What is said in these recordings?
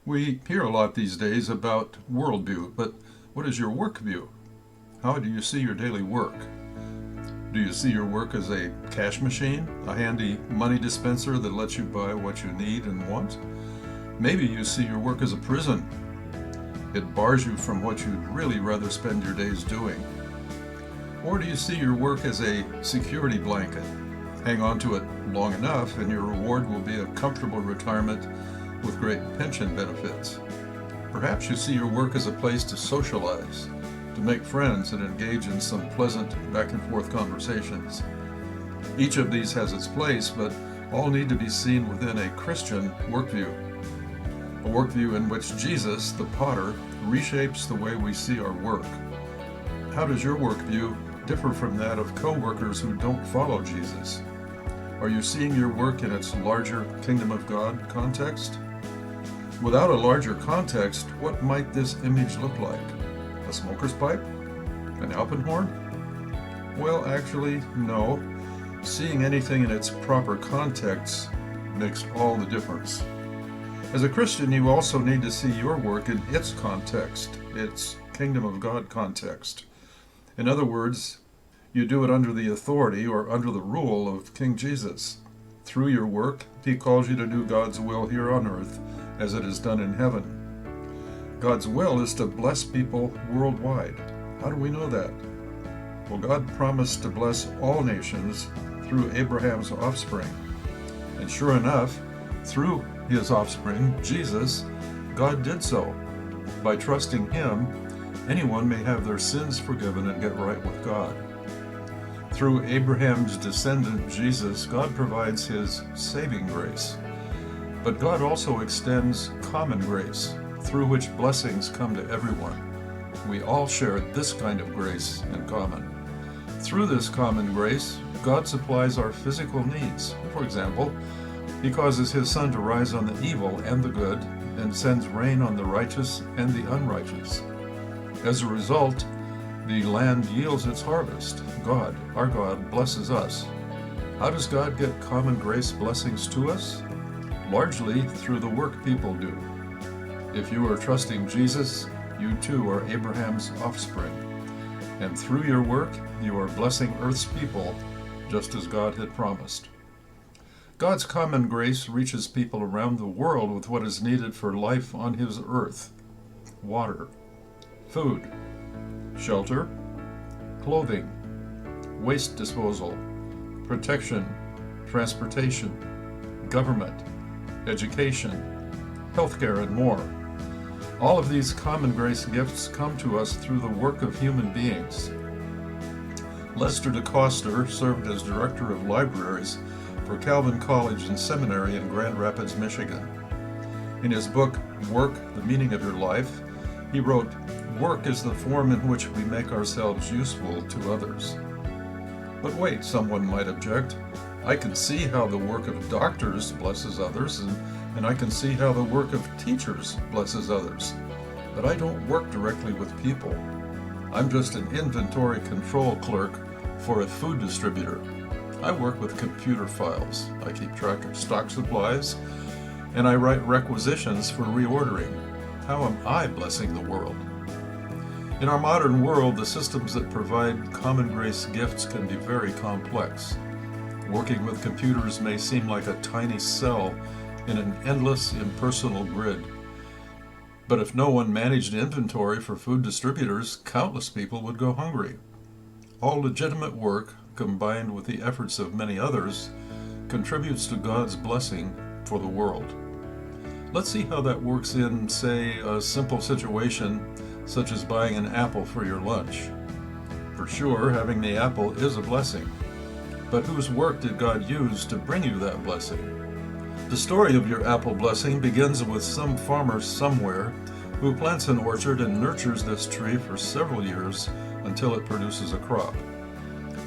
We hear a lot these days about worldview, but what is your work view? How do you see your daily work? Do you see your work as a cash machine, a handy money dispenser that lets you buy what you need and want? Maybe you see your work as a prison. It bars you from what you'd really rather spend your days doing. Or do you see your work as a security blanket? Hang on to it long enough and your reward will be a comfortable retirement with great pension benefits. Perhaps you see your work as a place to socialize, to make friends and engage in some pleasant back and forth conversations. Each of these has its place, but all need to be seen within a Christian worldview. A worldview in which Jesus, the potter, reshapes the way we see our work. How does your worldview differ from that of co-workers who don't follow Jesus? Are you seeing your work in its larger Kingdom of God context? Without a larger context, what might this image look like? A smoker's pipe? An Alpenhorn? Well, actually, no. Seeing anything in its proper context makes all the difference. As a Christian, you also need to see your work in its context, its Kingdom of God context. In other words, you do it under the authority or under the rule of King Jesus. Through your work, he calls you to do God's will here on earth as it is done in heaven. God's will is to bless people worldwide. How do we know that? Well, God promised to bless all nations through Abraham's offspring. And sure enough, through his offspring, Jesus, God did so. By trusting him, anyone may have their sins forgiven and get right with God. Through Abraham's descendant, Jesus, God provides his saving grace. But God also extends common grace, through which blessings come to everyone. We all share this kind of grace in common. Through this common grace, God supplies our physical needs. For example, he causes his sun to rise on the evil and the good, and sends rain on the righteous and the unrighteous. As a result, the land yields its harvest. God, our God, blesses us. How does God get common grace blessings to us? Largely through the work people do. If you are trusting Jesus, you too are Abraham's offspring. And through your work, you are blessing earth's people, just as God had promised. God's common grace reaches people around the world with what is needed for life on his earth: water, food, shelter, clothing, waste disposal, protection, transportation, government, education, healthcare, and more. All of these common grace gifts come to us through the work of human beings. Lester DeCoster served as director of libraries for Calvin College and Seminary in Grand Rapids, Michigan. In his book, Work, The Meaning of Your Life, he wrote, "Work is the form in which we make ourselves useful to others." But wait, someone might object. I can see how the work of doctors blesses others, and I can see how the work of teachers blesses others. But I don't work directly with people. I'm just an inventory control clerk for a food distributor. I work with computer files. I keep track of stock supplies, and I write requisitions for reordering. How am I blessing the world? In our modern world, the systems that provide common grace gifts can be very complex. Working with computers may seem like a tiny cell in an endless, impersonal grid. But if no one managed inventory for food distributors, countless people would go hungry. All legitimate work, combined with the efforts of many others, contributes to God's blessing for the world. Let's see how that works in, say, a simple situation such as buying an apple for your lunch. For sure, having the apple is a blessing. But whose work did God use to bring you that blessing? The story of your apple blessing begins with some farmer somewhere who plants an orchard and nurtures this tree for several years until it produces a crop.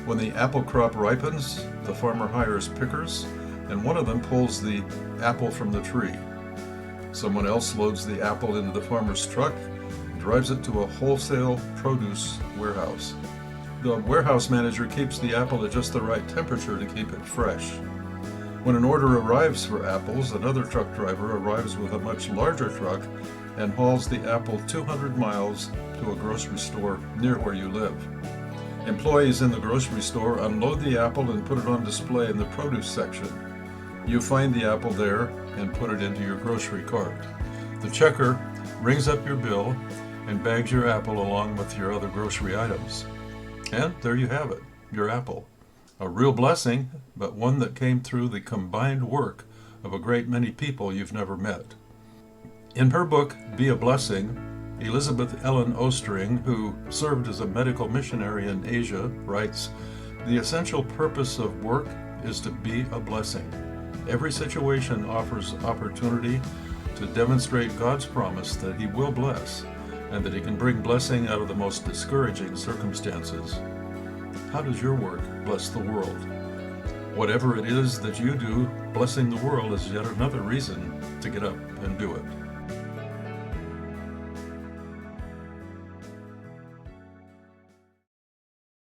When the apple crop ripens, the farmer hires pickers, and one of them pulls the apple from the tree. Someone else loads the apple into the farmer's truck and drives it to a wholesale produce warehouse. The warehouse manager keeps the apple at just the right temperature to keep it fresh. When an order arrives for apples, another truck driver arrives with a much larger truck and hauls the apple 200 miles to a grocery store near where you live. Employees in the grocery store unload the apple and put it on display in the produce section. You find the apple there and put it into your grocery cart. The checker rings up your bill and bags your apple along with your other grocery items. And there you have it, your apple. A real blessing, but one that came through the combined work of a great many people you've never met. In her book, Be a Blessing, Elizabeth Ellen Ostring, who served as a medical missionary in Asia, writes, "The essential purpose of work is to be a blessing. Every situation offers opportunity to demonstrate God's promise that He will bless, and that He can bring blessing out of the most discouraging circumstances." How does your work bless the world? Whatever it is that you do, blessing the world is yet another reason to get up and do it.